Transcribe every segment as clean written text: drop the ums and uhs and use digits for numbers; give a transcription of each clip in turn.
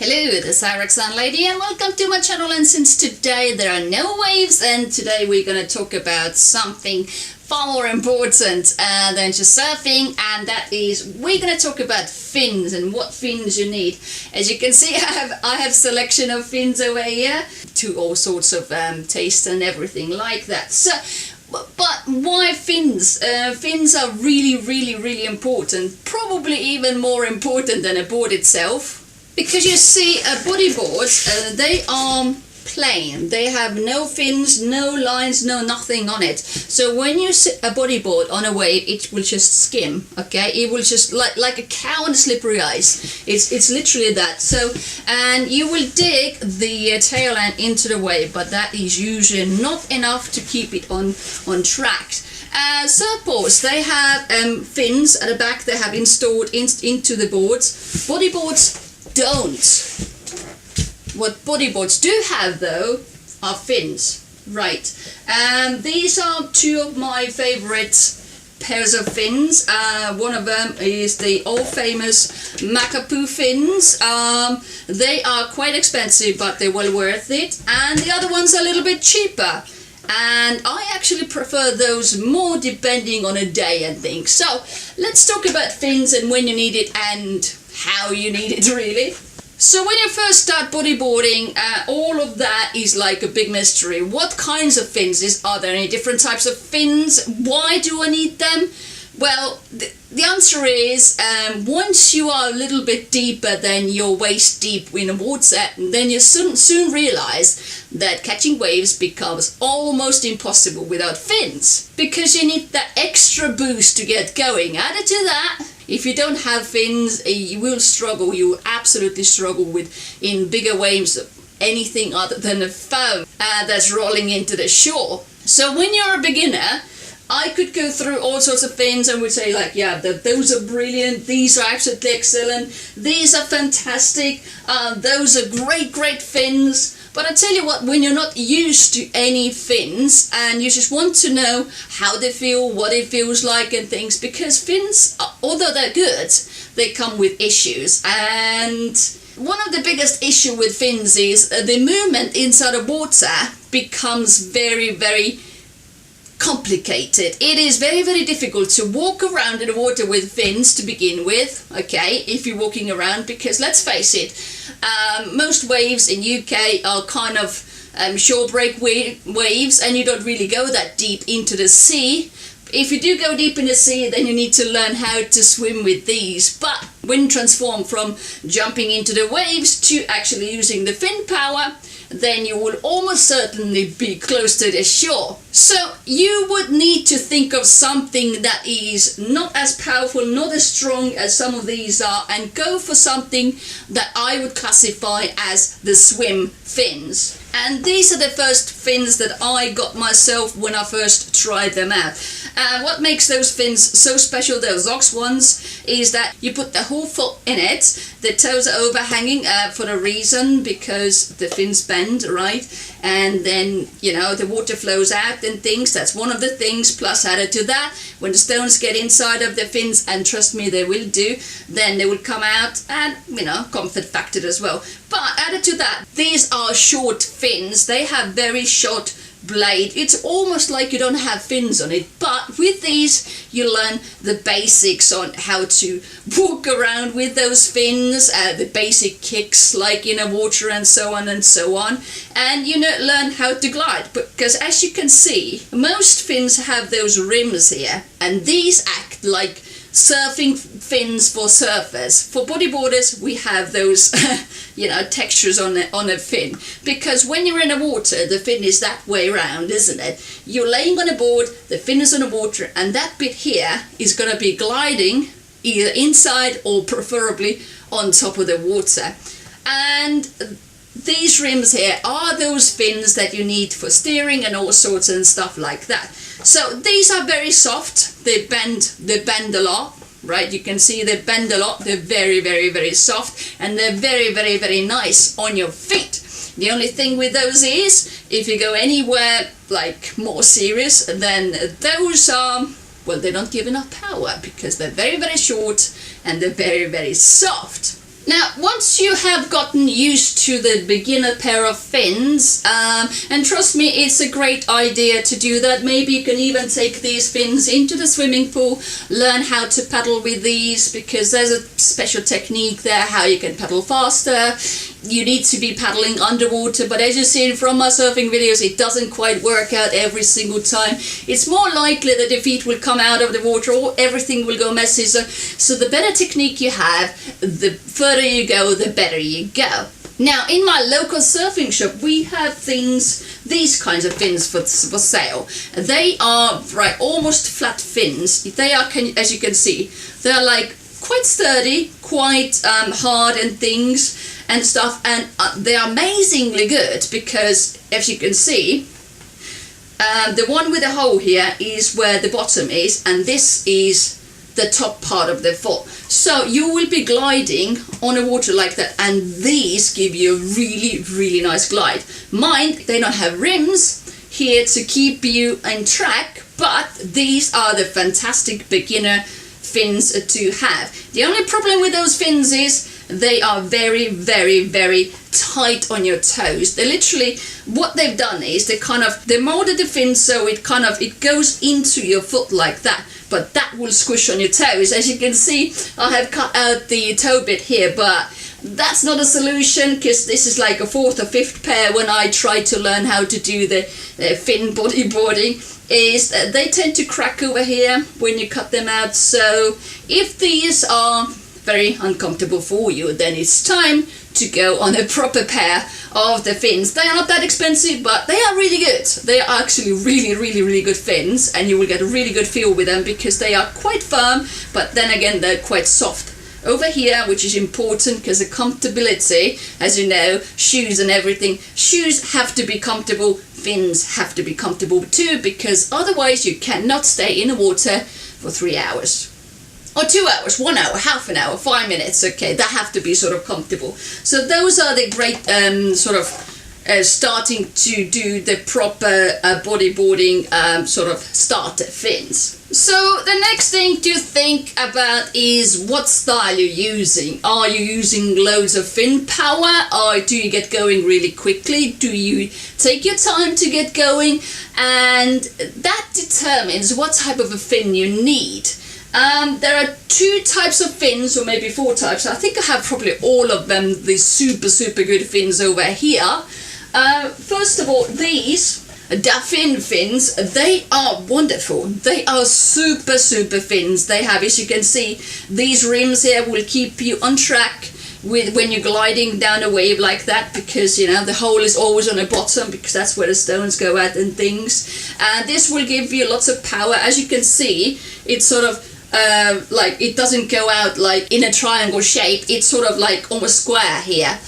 Hello, this is Roxanne Lady and welcome to my channel. And since today there are no waves, and today we're going to talk about something far more important than just surfing, and that is we're going to talk about fins and what fins you need. As you can see, I have selection of fins over here to all sorts of taste and everything like that. So but why fins? Fins are really important, probably even more important than a board itself. Because you see, bodyboards, they are plain. They have no fins, no lines, no nothing on it. So when you sit a bodyboard on a wave, it will just skim, okay? It will just, like a cow on slippery ice. It's literally that. So, and you will dig the tail end into the wave, but that is usually not enough to keep it on track. Surfboards, they have fins at the back. They have installed into the boards. Bodyboards don't. What bodyboards do have though are fins, right? And these are two of my favorite pairs of fins. One of them is the old famous Makapuu fins. They are quite expensive, but they're well worth it. And the other one's a little bit cheaper. And I actually prefer those more depending on a day and things. So let's talk about fins and when you need it and how you need it really. So when you first start bodyboarding, all of that is like a big mystery. What kinds of fins are there? Any different types of fins? Why do I need them? Well, the answer is once you are a little bit deeper than your waist deep in the water, then you soon realize that catching waves becomes almost impossible without fins, because you need that extra boost to get going. Added to that, if you don't have fins, you will struggle. You will absolutely struggle with in bigger waves anything other than a foam that's rolling into the shore. So when you're a beginner, I could go through all sorts of fins and would say like, yeah, those are brilliant, these are absolutely excellent, these are fantastic, those are great fins. But I tell you what, when you're not used to any fins and you just want to know how they feel, what it feels like and things, because fins, although they're good, they come with issues. And one of the biggest issue with fins is the movement inside the water becomes very complicated. It is very difficult to walk around in the water with fins to begin with, okay, if you're walking around, because let's face it, most waves in UK are kind of shore break waves, and you don't really go that deep into the sea. If you do go deep in the sea, then you need to learn how to swim with these. But when you transform from jumping into the waves to actually using the fin power, then you will almost certainly be close to the shore. So you would need to think of something that is not as powerful, not as strong as some of these are, and go for something that I would classify as the swim fins. And these are the first fins that I got myself when I first tried them out. What makes those fins so special, those Zoggs ones, is that you put the whole foot in it. The toes are overhanging for a reason, because the fins bend, right? And then, you know, the water flows out and things. That's one of the things. Plus, added to that, when the stones get inside of the fins, and trust me, they will do, then they will come out, and, you know, comfort factor as well. But added to that, these are short fins. They have very short blade. It's almost like you don't have fins on it, but with these you learn the basics on how to walk around with those fins, the basic kicks like in the water and so on, and you know, learn how to glide, because as you can see, most fins have those rims here, and these act like surfing fins for surfers. For bodyboarders, we have those you know, textures on a fin, because when you're in the water, the fin is that way around, isn't it? You're laying on a board, the fin is on the water, and that bit here is going to be gliding either inside or preferably on top of the water. And these rims here are those fins that you need for steering and all sorts and stuff like that. So these are very soft. They bend a lot, right? You can see they bend a lot. They're very soft, and they're very nice on your feet. The only thing with those is, if you go anywhere like more serious, then those are, well, they don't give enough power because they're very short and they're very soft. Now, once you have gotten used to the beginner pair of fins, and trust me, it's a great idea to do that. Maybe you can even take these fins into the swimming pool, learn how to paddle with these, because there's a special technique there, how you can paddle faster. You need to be paddling underwater, but as you've seen from my surfing videos, it doesn't quite work out every single time. It's more likely that your feet will come out of the water or everything will go messy. So the better technique you have, the further you go, the better you go. Now, in my local surfing shop, we have these kinds of fins for sale. They are almost flat fins. They are, as you can see, they're like quite sturdy, quite hard and things and stuff, and they are amazingly good because, as you can see, the one with the hole here is where the bottom is, and this is the top part of the foot. So you will be gliding on the water like that, and these give you a really, really nice glide. Mind, they don't have rims here to keep you in track, but these are the fantastic beginner fins to have. The only problem with those fins is they are very, very, very tight on your toes. They literally, what they've done is they molded the fin so it goes into your foot like that, but that will squish on your toes. As you can see, I have cut out the toe bit here, but that's not a solution, because this is like a fourth or fifth pair when I try to learn how to do the fin bodyboarding. Is they tend to crack over here when you cut them out. So if these are very uncomfortable for you, then it's time to go on a proper pair of the fins. They are not that expensive, but they are really good. They are actually really, really, really good fins, and you will get a really good feel with them because they are quite firm, but then again they're quite soft over here, which is important because the comfortability, as you know, shoes and everything, shoes have to be comfortable, fins have to be comfortable too, because otherwise you cannot stay in the water for 3 hours. Or 2 hours, 1 hour, half an hour, 5 minutes, okay, that have to be sort of comfortable. So those are the great starting to do the proper bodyboarding sort of starter fins. So the next thing to think about is what style you're using. Are you using loads of fin power, or do you get going really quickly? Do you take your time to get going? And that determines what type of a fin you need. There are 2 types of fins, or maybe 4 types. I think I have probably all of them, the super, super good fins over here. First of all, these DaFin fins, they are wonderful. They are super, super fins. They have, as you can see, these rims here will keep you on track when you're gliding down a wave like that, because you know the hole is always on the bottom, because that's where the stones go at and things. And this will give you lots of power. As you can see, it's sort of like it doesn't go out like in a triangle shape. It's sort of like almost square here.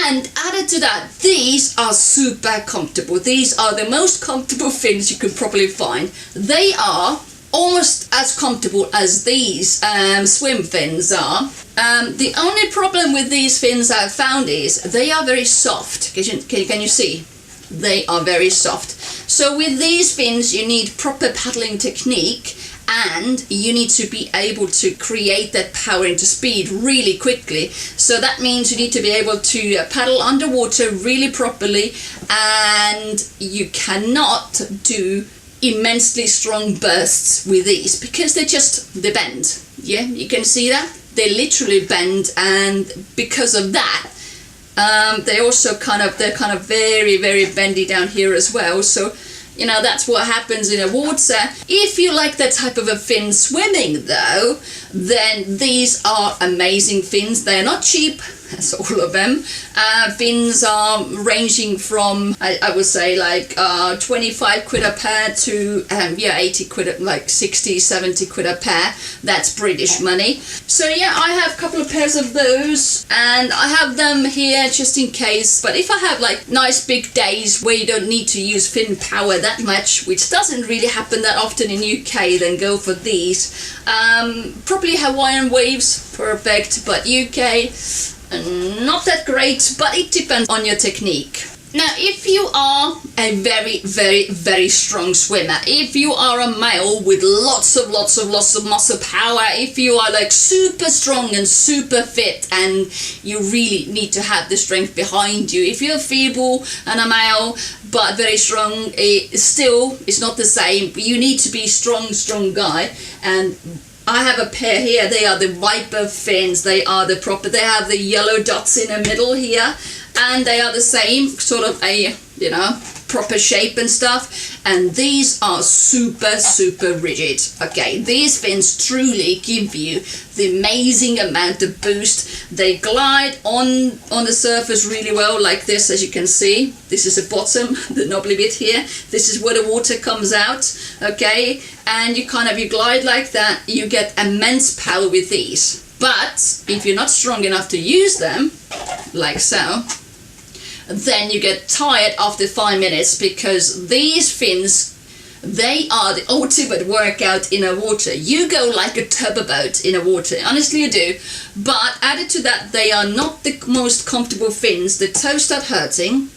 And added to that, these are super comfortable. These are the most comfortable fins you can probably find. They are almost as comfortable as these swim fins are. The only problem with these fins I've found is they are very soft. Can you see? They are very soft. So with these fins you need proper paddling technique, and you need to be able to create that power into speed really quickly. So that means you need to be able to paddle underwater really properly, and you cannot do immensely strong bursts with these because they bend. Yeah, you can see that? They literally bend, and because of that they're kind of very, very bendy down here as well. So you know, that's what happens in a water. If you like that type of a fin swimming though, then these are amazing fins. They're not cheap, that's all of them. Fins are ranging from, I would say, like 25 quid a pair to 80 quid, like 60, 70 quid a pair. That's British money. So yeah, I have a couple of pairs of those, and I have them here just in case. But if I have like nice big days where you don't need to use fin power that much, which doesn't really happen that often in UK, then go for these. Probably Hawaiian waves, perfect, but UK, not that great, but it depends on your technique. Now, if you are a very, very, very strong swimmer, if you are a male with lots of muscle power, if you are like super strong and super fit and you really need to have the strength behind you, if you're feeble and a male but very strong, still it's not the same. You need to be strong guy. And I have a pair here. They are the Viper fins. They are the proper. They have the yellow dots in the middle here, and they are the same sort of a, you know, proper shape and stuff. And these are super rigid. Okay, these fins truly give you the amazing amount of boost. They glide on the surface really well, like this, as you can see. This is the bottom, the knobbly bit here. This is where the water comes out. Okay, and you glide like that. You get immense power with these. But if you're not strong enough to use them, like so, then you get tired after 5 minutes, because these fins, they are the ultimate workout in the water. You go like a turbo boat in the water, honestly you do. But added to that, they are not the most comfortable fins. The toes start hurting,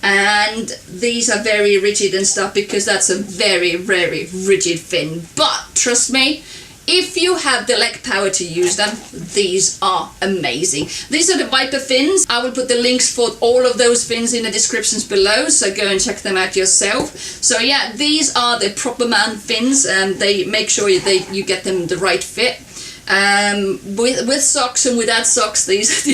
and these are very rigid and stuff, because that's a very rigid fin. But trust me, if you have the leg power to use them, these are amazing. These are the Viper fins. I will put the links for all of those fins in the descriptions below, so go and check them out yourself. So yeah, these are the proper man fins, and they make sure you get them the right fit. With socks and without socks, this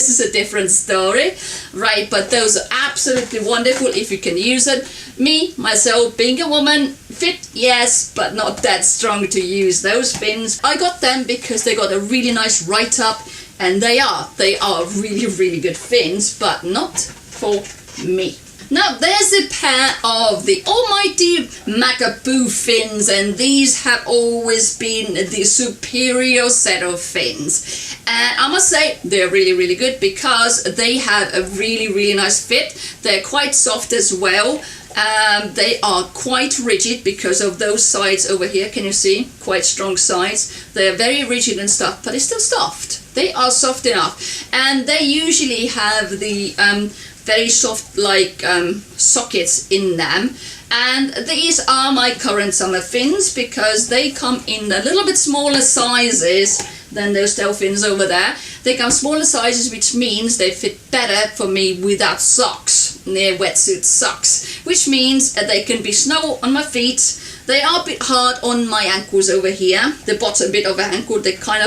is a different story, right? But those are absolutely wonderful if you can use it. Me, myself, being a woman, fit, yes, but not that strong to use those fins. I got them because they got a really nice write-up, and they are really good fins, but not for me. Now there's a pair of the almighty Makapuu fins, and these have always been the superior set of fins. And I must say they're really good, because they have a really nice fit. They're quite soft as well. They are quite rigid because of those sides over here. Can you see? Quite strong sides. They're very rigid and stuff, but they're still soft. They are soft enough, and they usually have the very soft sockets in them. And these are my current summer fins, because they come in a little bit smaller sizes than those tail fins over there. They come smaller sizes, which means they fit better for me without socks, near wetsuit socks, which means they can be snow on my feet. They are a bit hard on my ankles over here. The bottom bit of the ankle, it kind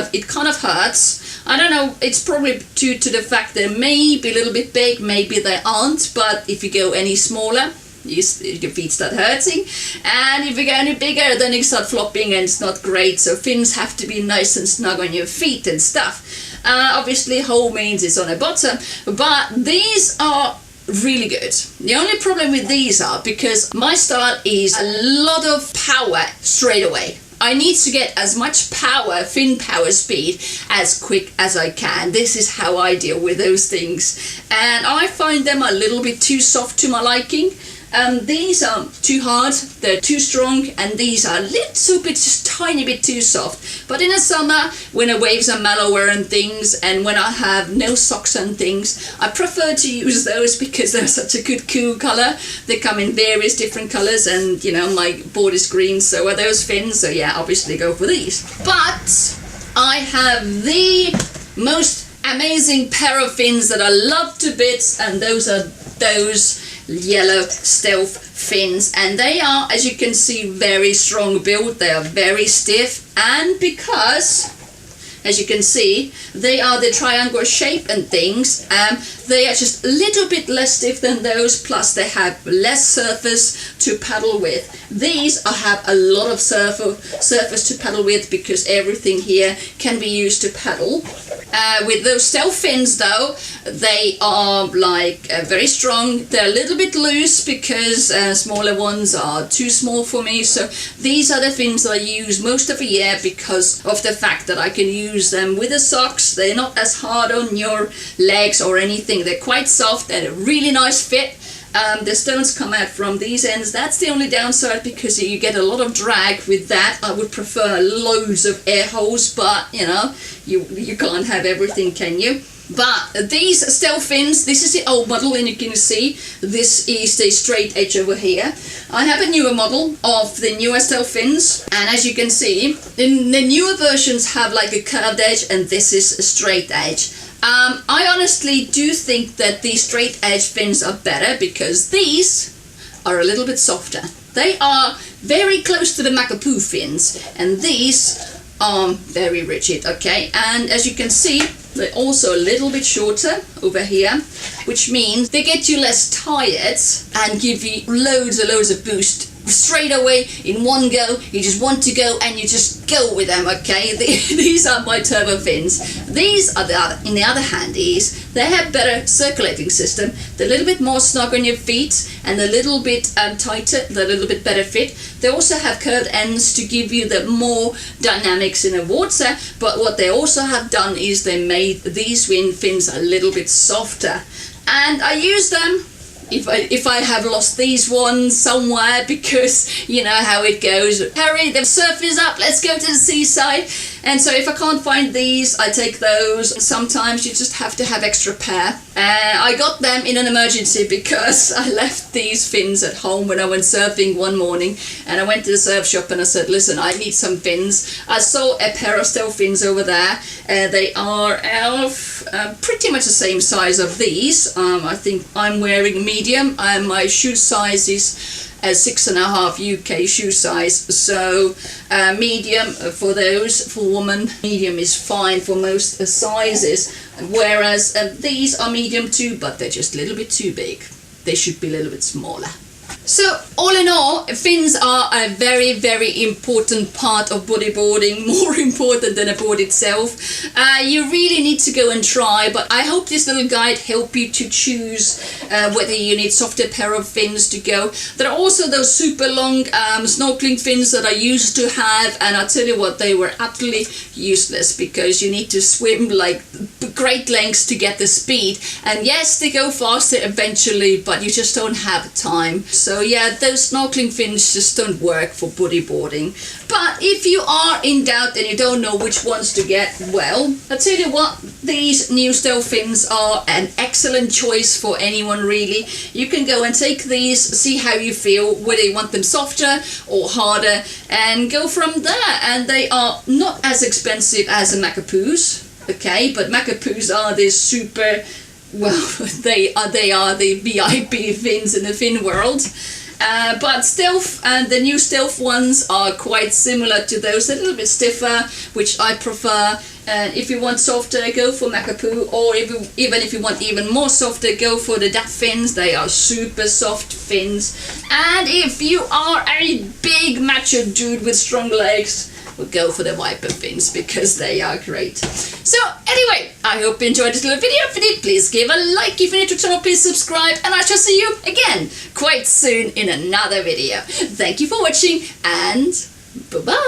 of hurts. I don't know, it's probably due to the fact they may be a little bit big, maybe they aren't, but if you go any smaller, your feet start hurting, and if you go any bigger, then you start flopping, and it's not great. So fins have to be nice and snug on your feet and stuff. Obviously whole means it's on the bottom, but these are really good. The only problem with these are, because my style is a lot of power straight away. I need to get as much power, fin power speed, as quick as I can. This is how I deal with those things. And I find them a little bit too soft to my liking. These are too hard, they're too strong, and these are a little bit, just tiny bit too soft. But in the summer, when the waves are mellower and things, and when I have no socks and things, I prefer to use those, because they're such a good cool color. They come in various different colors, and you know, my board is green, so are those fins, so yeah, obviously go for these. But I have the most amazing pair of fins that I love to bits, and those are those yellow stealth fins, and they are, as you can see, very strong build. They are very stiff, and because, as you can see, they are the triangular shape and things, they are just a little bit less stiff than those, plus they have less surface to paddle with. These I have a lot of surface to paddle with, because everything here can be used to paddle. With those stealth fins though, they are very strong. They're a little bit loose, because smaller ones are too small for me. So these are the fins that I use most of the year, because of the fact that I can use them with the socks. They're not as hard on your legs or anything. They're quite soft and a really nice fit. The stones come out from these ends. That's the only downside, because you get a lot of drag with that. I would prefer loads of air holes, but you know, you can't have everything, can you? But these stealth fins, this is the old model, and you can see this is the straight edge over here. I have a newer model of the newer stealth fins, and as you can see, the newer versions have like a curved edge, and this is a straight edge. I honestly do think that these straight edge fins are better because these are a little bit softer. They are very close to the Makapuu fins, and these are very rigid, okay? And as you can see, they're also a little bit shorter over here, which means they get you less tired and give you loads of boost straight away in one go. You just want to go and you just go with them, okay? These are my turbo fins. These are in the other hand, they have better circulating system. They're a little bit more snug on your feet and a little bit tighter, they're a little bit better fit. They also have curved ends to give you the more dynamics in the water, but what they also have done is they made these fins a little bit softer. And I use them if I have lost these ones somewhere, because you know how it goes. Hurry, the surf is up, let's go to the seaside. And so if I can't find these, I take those. Sometimes you just have to have extra pair. I got them in an emergency because I left these fins at home when I went surfing one morning, and I went to the surf shop and I said, listen, I need some fins. I saw a pair of stealth fins over there. They are pretty much the same size of these. I think I'm wearing medium, and my shoe size is 6.5 UK shoe size, so medium for those, for women, medium is fine for most sizes, whereas these are medium too, but they're just a little bit too big. They should be a little bit smaller. So all in all, fins are a very important part of bodyboarding, more important than a board itself. You really need to go and try, but I hope this little guide helped you to choose whether you need softer pair of fins to go. There are also those super long snorkeling fins that I used to have, and I'll tell you what, they were absolutely useless because you need to swim like great lengths to get the speed, and yes, they go faster eventually, but you just don't have time. So yeah, those snorkeling fins just don't work for bodyboarding. But if you are in doubt and you don't know which ones to get, well, I'll tell you what, these new stealth fins are an excellent choice for anyone really. You can go and take these, see how you feel, whether you want them softer or harder, and go from there. And they are not as expensive as the Makapoos, okay, but Makapoos are this super, well, they are the VIP fins in the fin world. But stealth, and the new stealth ones are quite similar to those, a little bit stiffer, which I prefer. If you want softer, go for Makapuu, or even if you want even more softer, go for the DaFins. They are super soft fins. And if you are a big macho dude with strong legs, we'll go for the Viper fins because they are great. So anyway, I hope you enjoyed this little video. If you did, please give a like. If you're new to the channel, please subscribe, and I shall see you again quite soon in another video. Thank you for watching, and bye-bye.